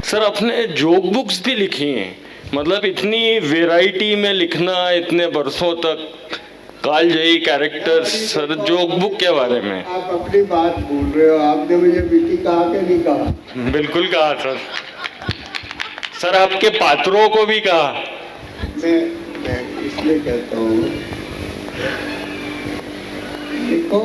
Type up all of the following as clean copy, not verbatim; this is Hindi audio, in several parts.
सर आपने जोक बुक्स भी लिखी हैं, मतलब इतनी वैरायटी में लिखना इतने वर्षों तक, कालजयी कैरेक्टर्स। सर जोक बुक के बारे में आप अपनी बात भूल रहे हो। आपने मुझे बीटी कहा कि नहीं कहा? बिल्कुल कहा सर। सर आपके पात्रों को भी कहा। मैं इसलिए कहता हूँ, देखो,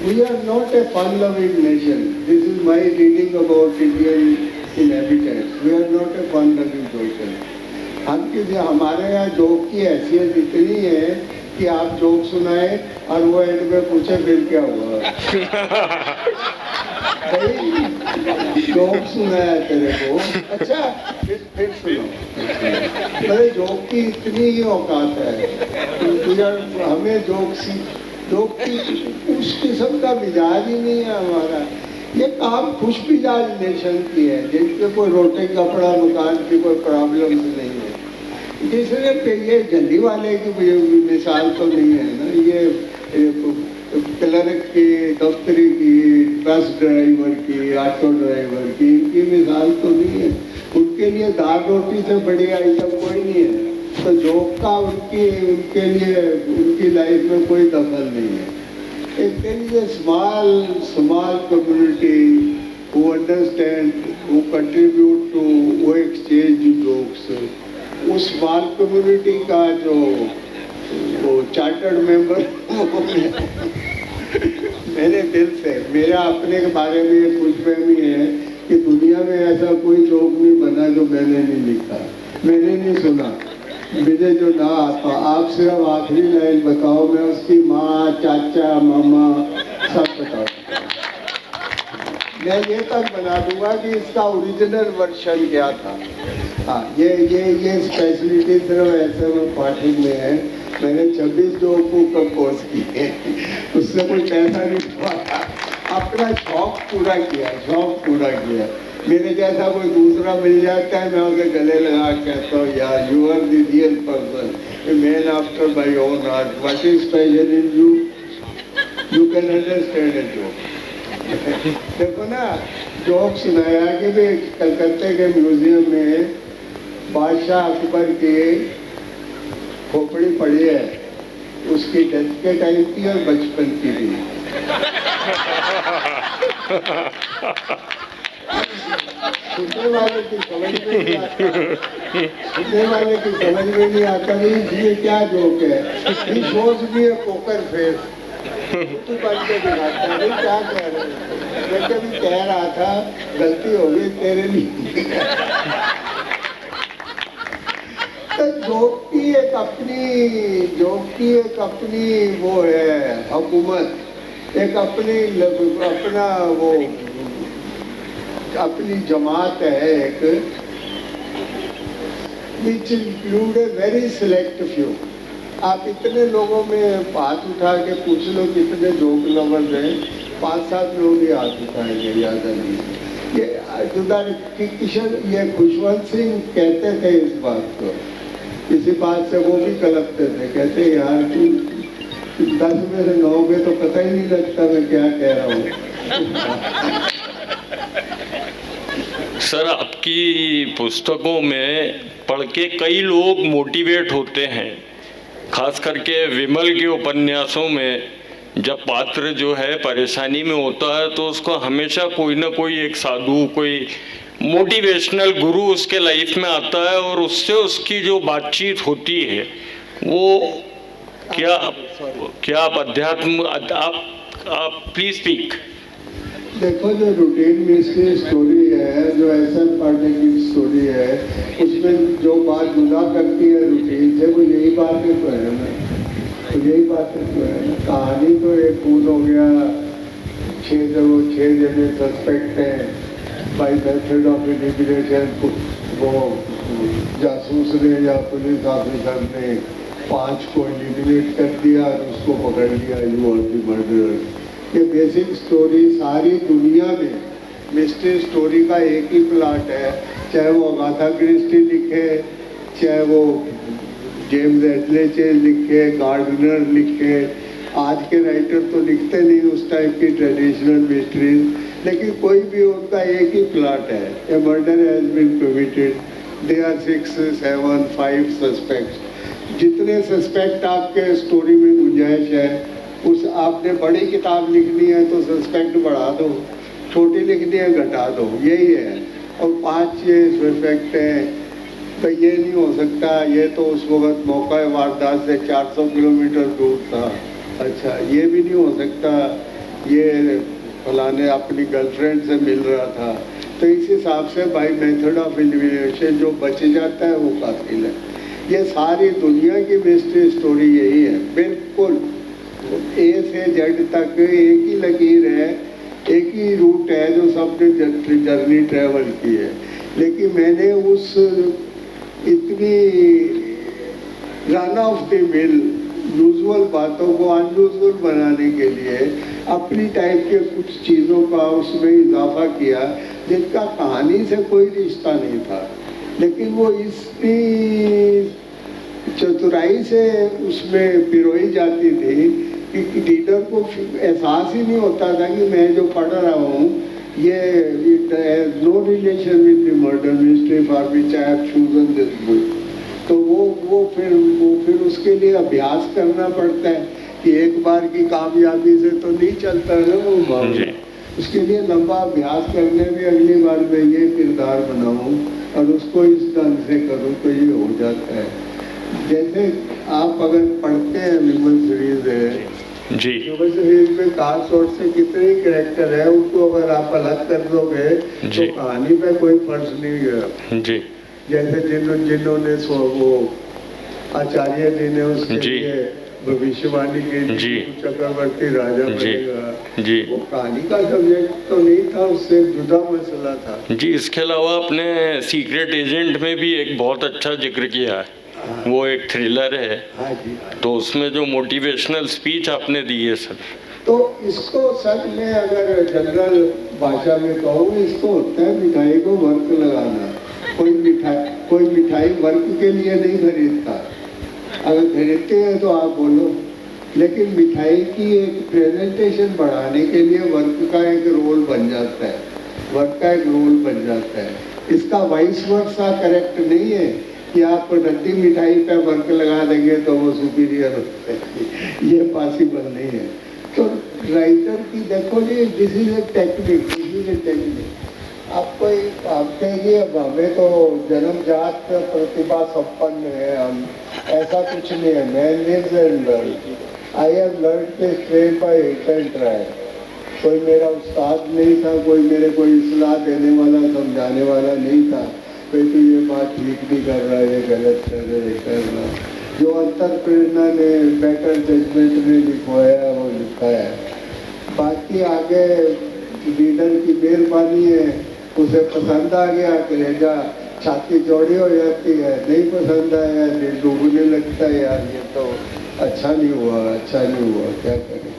we are not a fun-loving nation. This is my reading about Indian inhabitants. We are not a fun-loving nation. हमारे यहाँ जोक की हैसियत इतनी है कि आप जोक सुनाए और वो एंड में पूछे फिर क्या हुआ। भाई जोक सुनाया तेरे को, अच्छा फिर सुनो। भाई जोक की इतनी ही औकात है, हमें जोक की उस किस्म का मिजाज ही नहीं है हमारा। ये काम खुश मिजाज नेशन की है, जिनके कोई रोटी कपड़ा मकान की कोई प्रॉब्लम नहीं है। जिसने ये जल्दी वाले की मिसाल तो नहीं है ना, ये क्लर्क की, दफ्तरी की, बस ड्राइवर की, ऑटो ड्राइवर की, इनकी मिसाल तो नहीं है। उनके लिए दाल रोटी से बड़ी आइटम कोई नहीं है। तो जोक का उनके लिए उनकी लाइफ में कोई दखल नहीं है। इसके small community who understand, who contribute to, who exchange jokes, उस स्मॉल कम्युनिटी का जो वो चार्टर्ड मेंबर मैंने दिल से, मेरा अपने के बारे में ये खुशफहमी है कि दुनिया में ऐसा कोई जोक नहीं बना जो मैंने नहीं लिखा, मैंने नहीं सुना, मुझे जो ना आता। आप सिर्फ आखिरी लाइन बताओ, मैं उसकी माँ, चाचा, मामा सब बताओ। मैं ये तक बना दूंगा कि इसका ओरिजिनल वर्जन क्या था। हाँ, ये स्पेशलिटी सिर्फ ऐसे में पार्टी में है। मैंने 26 जोक को कंपोज किए, उससे कोई पैसा नहीं हुआ, अपना शौक पूरा किया। मेरे जैसा कोई दूसरा मिल जाता है, मैं उसे गले लगा कहता हूँ, यार you are the real person, a man after my own heart, what is special in you, you can understand a joke. देखो ना, जोक सुनाया कि भी कलकत्ते के म्यूजियम में बादशाह अकबर की खोपड़ी पड़ी है, उसकी डेथ के टाइम की और बचपन की भी। सुनने वाले की समझ में नहीं आता नहीं ये क्या जोक है। ये शोज भी है पोकर फेस, तू बन के दिखाता है, क्या कह रहे हैं। मैं कभी कह रहा था गलती हो गई तेरे लिए। तो जोक की एक अपनी वो है हुकूमत, एक अपनी जमात है एक, which include a very select few। आप इतने लोगों में हाथ उठा के पूछ लो कितने जोक लवर्स हैं, 5-7 लोग ही हाथ उठाएंगे, ज़्यादा नहीं। ये किशन, ये खुशवंत सिंह कहते थे इस बात को, इसी बात से वो भी कलपते थे, कहते यार तू 10 में से 9 में तो पता ही नहीं लगता मैं क्या कह रहा हूँ। सर आपकी पुस्तकों में पढ़ के कई लोग मोटिवेट होते हैं, खास करके विमल के उपन्यासों में जब पात्र जो है परेशानी में होता है तो उसको हमेशा कोई ना कोई एक साधु, कोई मोटिवेशनल गुरु उसके लाइफ में आता है और उससे उसकी जो बातचीत होती है वो क्या आप अध्यात्म, आप प्लीज स्पीक। देखो, जो रूटीन मिस्ट्री स्टोरी है, जो एसएम पांडे की स्टोरी है, उसमें जो बात जुदा करती है रूटीन से, वो यही बातें तो है ना, कहानी तो एक खून हो गया, 6 जने सस्पेक्ट हैं बाई मेथड ऑफ इलिमिनेशन। वो जासूस ने या पुलिस ऑफिसर ने 5 को एलिमिनेट कर दिया और उसको पकड़ लिया, यू आर द मर्डरर। ये बेसिक स्टोरी सारी दुनिया में मिस्ट्री स्टोरी का एक ही प्लॉट है, चाहे वो अगाथा क्रिस्टी लिखे, चाहे वो जेम्स एडलेचे लिखे, गार्डनर लिखे। आज के राइटर तो लिखते नहीं उस टाइप की ट्रेडिशनल मिस्ट्रीज, लेकिन कोई भी उनका एक ही प्लॉट है, a murder has been committed, they are 6, 7, 5 suspects. जितने सस्पेक्ट आपके स्टोरी में गुंजाइश है, उस आपने बड़ी किताब लिखनी है तो सस्पेक्ट बढ़ा दो, छोटी लिखनी है घटा दो, यही है। और 5 ये सस्पेक्ट हैं तो ये नहीं हो सकता, ये तो उस वक्त मौका वारदात से 400 किलोमीटर दूर था। अच्छा, ये भी नहीं हो सकता, ये फलाने अपनी गर्लफ्रेंड से मिल रहा था। तो इस हिसाब से बाय मेथड ऑफ एलिमिनेशन जो बच जाता है वो कातिल है। ये सारी दुनिया की मिस्ट्री स्टोरी यही है, बिल्कुल ए से जेड तक एक ही लकीर है, एक ही रूट है जो सबने जर्नी ट्रेवल की है। लेकिन मैंने उस इतनी run of the mill usual बातों को अनयूजुअल बनाने के लिए अपनी टाइप के कुछ चीज़ों का उसमें इजाफा किया जिनका कहानी से कोई रिश्ता नहीं था, लेकिन वो इतनी चतुराई से उसमें पिरोई जाती थी कि रीडर को एहसास ही नहीं होता था कि मैं जो पढ़ रहा हूँ ये no relation with the murder mystery for which I have chosen this book. तो वो फिर उसके लिए अभ्यास करना पड़ता है कि एक बार की कामयाबी से तो नहीं चलता है वो मामला। उसके लिए लंबा अभ्यास करने में अगली बार मैं ये किरदार बनाऊं और उसको इस ढंग से करूं तो ये हो जाता है। जैसे आप अगर पढ़ते हैं विमल सीरीज है जी, विमल सीरीज में कार शॉट से कितने कैरेक्टर है, उसको अगर आप अलग कर दोगे तो कहानी पे कोई फर्ज नहीं है जी। जैसे जिन्होंने वो आचार्य जी ने उसके लिए भविष्यवाणी की जी, चक्रवर्ती राजा बनेगा जी, वो कहानी का सब्जेक्ट तो नहीं था, उससे जुदा मसला था जी। इसके अलावा आपने सीक्रेट एजेंट में भी एक बहुत अच्छा जिक्र किया है। वो एक थ्रिलर है। हाँ जी, तो उसमें जो मोटिवेशनल स्पीच आपने दी है सर, तो इसको सर मैं अगर जनरल भाषा में कहूँ, इसको होता है मिठाई को वर्क लगाना। कोई मिठाई वर्क के लिए नहीं खरीदता, अगर खरीदते हैं तो आप बोलो, लेकिन मिठाई की एक प्रेजेंटेशन बढ़ाने के लिए वर्क का एक रोल बन जाता है, वर्क का एक रोल बन जाता है। इसका वाइस वर्सा करेक्ट नहीं है कि आप नकली मिठाई पे वर्क लगा देंगे तो वो सुपीरियर हो सकती, ये पॉसिबल नहीं है। तो राइटर की देखो जी, दिस इज ए टेक्निक। आपको आपके ये हमें तो जन्मजात प्रतिभा संपन्न है, हम ऐसा कुछ नहीं है। Man lives and learn, I have learn this trade by hit and try. कोई मेरा उस्ताद नहीं था, कोई मेरे को इस्लाह देने वाला समझाने वाला नहीं था, भाई तू ये बात ठीक नहीं कर रहा, ये गलत कर रहा। जो अंतर प्रेरणा ने बेटर जजमेंट में लिखवाया वो लिखा है। बाकी आगे रीडर की मेहरबानी है, उसे पसंद आ गया कलेजा छाती चौड़ी हो जाती है, नहीं पसंद आया दिल डूबने लगता है, यार ये तो अच्छा नहीं हुआ, क्या करें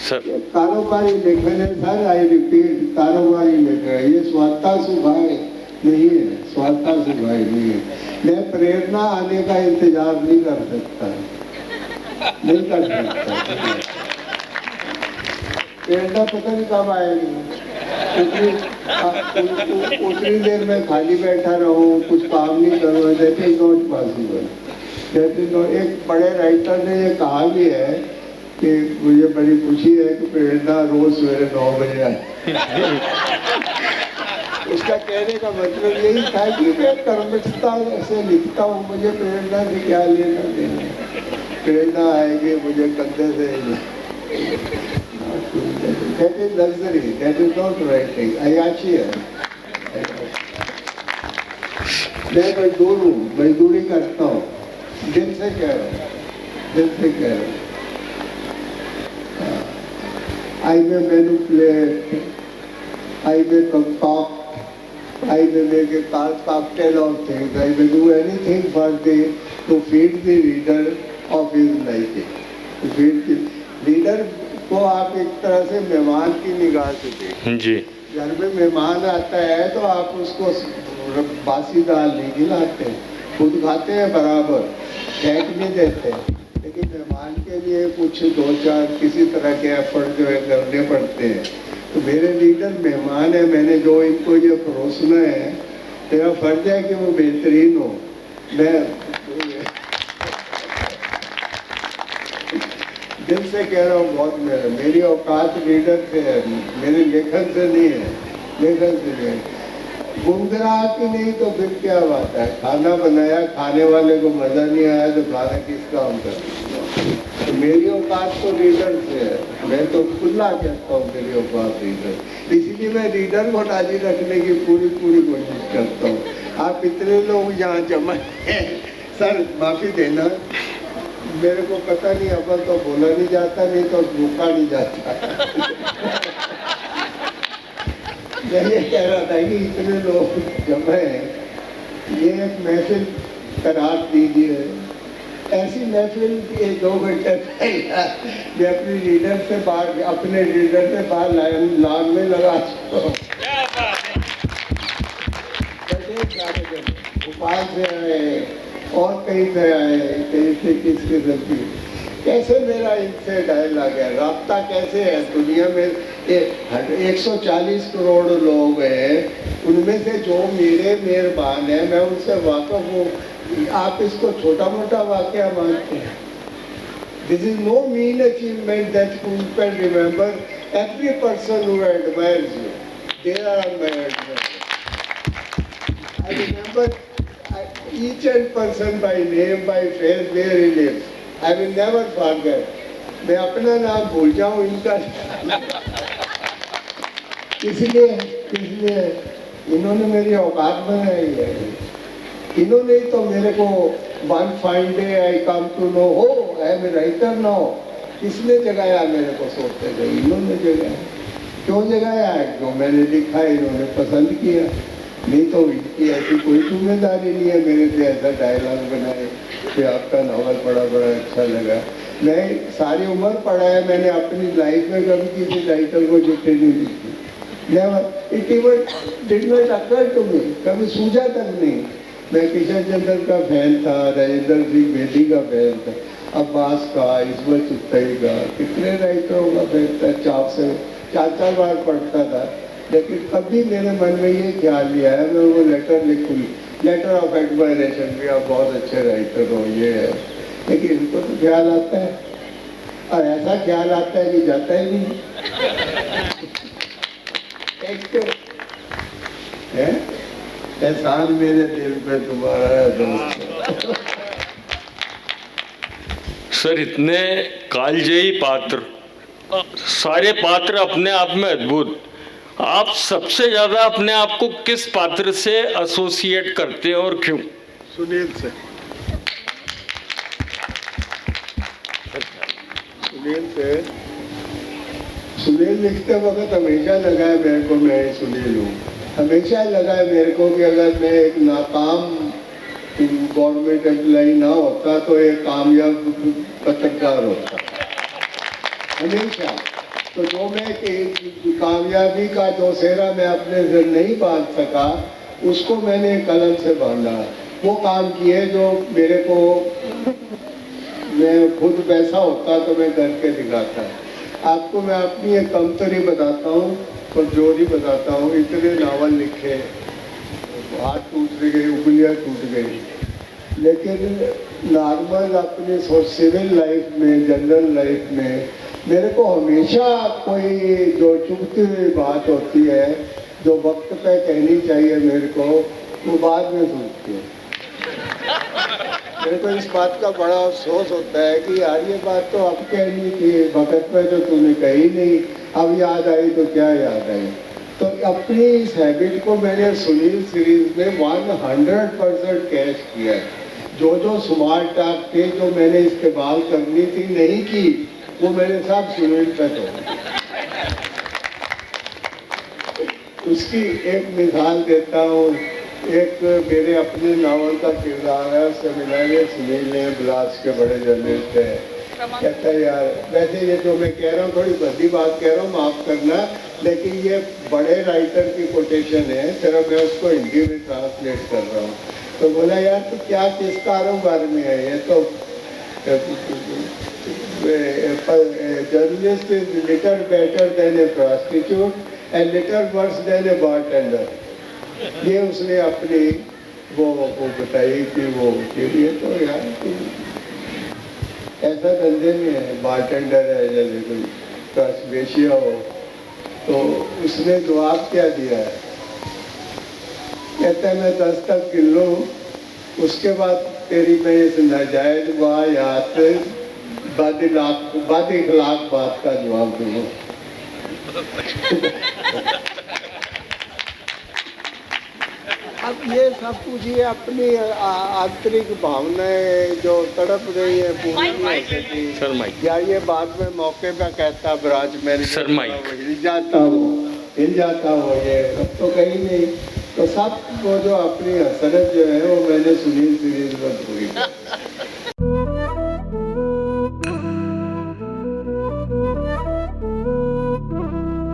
सर। कारोबारी लेखन है सर, आई रिपीट, कारोबारी लेखन है, ये स्वार्था सुभाए नहीं है, स्वार्था सुभाए नहीं है। मैं प्रेरणा आने का इंतजार नहीं कर सकता। प्रेरणा पता नहीं कब आएगी, उतनी देर में खाली बैठा रहूं, कुछ काम नहीं करूँ, दैट इज नॉट पॉसिबल। एक बड़े राइटर ने ये कहा भी है कि मुझे बड़ी खुशी है कि प्रेरणा रोज सवेरे 9 बजे आए। उसका कहने का मतलब यही था कि मैं कर्मठता से लिखता हूँ, मुझे प्रेरणा से क्या लेना देना, प्रेरणा आएगी मुझे कंधे से। That is luxury, that is not writing. Ayachi है। मैं मजदूरी करता हूँ, दिल से कह रहा हूँ। I may manipulate, I may concoct, I may make a cocktail of things, I may do anything to feed the reader of his liking. To feed the reader को आप एक तरह से मेहमान की निगाह से देखें जी। घर में मेहमान आता है तो आप उसको बासी दाल नहीं खिलाते, खुद खाते हैं बराबर, फेंक नहीं देते, लेकिन मेहमान के लिए कुछ 2-4 किसी तरह के एफर्ट जो है करने पड़ते हैं। तो मेरे लीडर मेहमान है, मैंने जो इनको ये परोसना है, तेरा फर्ज है कि वो बेहतरीन हो। मैं दिल से कह रहा हूँ, बहुत मेरी औकात लीडर से है, मेरे लेखन से नहीं है, लेखन से नहीं है। गुमगरा की नहीं तो फिर क्या बात है, खाना बनाया, खाने वाले को मजा नहीं आया तो खाना किस काम का। तो मेरी औकात तो लीडर से है, मैं तो खुला कहता हूँ मेरी औकात लीडर, इसलिए मैं लीडर को राजी रखने की पूरी कोशिश करता हूँ। आप इतने लोग यहाँ जमा हैं, सर माफी देना, मेरे को पता नहीं, अपन तो बोला नहीं जाता, नहीं तो भूखा नहीं जाता। मैं ये कह रहा था कि इतने लोग जमा हैं, ये एक महफिल करार दीजिए, ऐसी महफिल 1-2 घंटे मैं अपने लीडर से बाहर लाइन में लगा चुका हूँ। भोपाल से आए और कहीं से आए, कहीं से किसके सब्जी, कैसे मेरा इनसे डायलॉग है, राब्ता कैसे है। दुनिया में 140 करोड़ लोग हैं, उनमें से जो मेरे मेहरबान है मैं उनसे वाकफ हूँ। आप इसको छोटा मोटा वाकया मानते हैं। This is no mean achievement that you can remember every person who admires you, they are my admirers. I remember each and person by name, by face, where he lives. I will never forget. मैं अपना नाम भूल जाऊं, इनका इसलिए इन्होंने मेरी औकात बनाई है। इन्होंने तो मेरे को one fine day I come to know, oh I am a writer now, किसने जगाया मेरे को सोचते थे, इन्होंने जगाया। क्यों जगाया? जो मैंने लिखा है इन्होंने पसंद किया, नहीं तो इनकी ऐसी कोई जिम्मेदारी नहीं है मेरे से ऐसा डायलॉग बनाए कि आपका नावल पढ़ा, बड़ा अच्छा लगा। मैं सारी उम्र पढ़ा है, मैंने अपनी लाइफ में कभी किसी राइटर को चिट्ठी नहीं लिखी, never, it even did not occur to me, कभी सूझा तक नहीं। मैं किशन चंद्र का फैन था, राजेंद्र सिंह बेदी का फैन था, अब्बास का, इस्मत चुगताई का, कितने राइटरों का फैन था, चाप से 4-4 बार पढ़ता था। लेकिन कभी मेरे मन में ये ख्याल नहीं आया मैं वो लेटर लिखूँ, लेटर ऑफ एडमायरेशन भी, आप बहुत अच्छे राइटर हो, ये है। लेकिन इनको तो ख्याल आता है, और ऐसा ख्याल आता है कि जाता ही नहीं है। एहसान मेरे दिल पे तुम्हारा है दोस्त। सर, इतने कालजयी पात्र, सारे पात्र अपने आप में अद्भुत, आप सबसे ज्यादा अपने आप को किस पात्र से एसोसिएट करते हैं और क्यों? सुनील से। सुनील लिखते वक्त हमेशा लगा है मेरे को मैं सुनील हूँ, हमेशा लगा है मेरे को कि अगर मैं एक नाकाम गवर्नमेंट एम्प्लॉई ना होता तो एक कामयाब पत्रकार होता, हमेशा। तो जो मैं कामयाबी का जो सेहरा मैं अपने से नहीं बांध सका, उसको मैंने कलम से बांधा, वो काम किए जो मेरे को, मैं खुद वैसा होता तो मैं करके दिखाता। आपको मैं अपनी एक कमतरी बताता हूँ और जोरी बताता हूँ। इतने नावल लिखे, हाथ टूट गए, उंगलियाँ टूट गई, लेकिन नॉर्मल अपने सिविल लाइफ में, जनरल लाइफ में मेरे को हमेशा कोई जो चुभती हुई बात होती है जो वक्त पे कहनी चाहिए मेरे को, वो बाद में सुनती है। मेरे को इस बात का बड़ा अफसोस होता है कि यार ये बात तो अब कहनी थी, वक्त पे तो तूने कही नहीं, अब याद आई तो क्या याद आई। तो अपनी इस हैबिट को मैंने सुनील सीरीज में 100% कैच किया है। जो स्मार्ट टॉक थे जो मैंने इस्तेमाल करनी थी नहीं की, वो मैंने सब सुनील पे दो। उसकी एक मिसाल देता हूँ, एक मेरे अपने नावल का किरदार है, उससे मिला ये सुनील ने, ब्लास्ट के बड़े जर्नलिस्ट है। कहता है यार, वैसे ये जो मैं कह रहा हूँ थोड़ी भद्दी बात कह रहा हूँ, माफ करना, लेकिन ये बड़े राइटर की कोटेशन है, सिर्फ मैं उसको हिंदी में ट्रांसलेट कर रहा हूँ। तो बोला यार तो क्या किस कारोबार में है, ये तो journalist is little better than a prostitute and little worse than a bartender. ये उसने अपनी वो बताई कि वो के लिए तो यार ऐसा धंधे में है, बारटेंडर है जैसे कोई वेश्या हो। तो उसने जवाब क्या दिया है, कहता है मैं 10 तक गिन लूं, उसके बाद तेरी मैं इस नाजायज वायात बाद इखलाक बात का जवाब दूंगा। अब ये सब कुछ ये अपनी आंतरिक भावनाएं जो तड़प रही है पूरी नहीं हो सकी, या ये बाद में मौके पे कहता ब्राज मेरे हिल जाता हो ये अब तो कहीं नहीं। तो सब वो जो अपनी हसरत जो है वो मैंने सुनील सीरीज में पूरी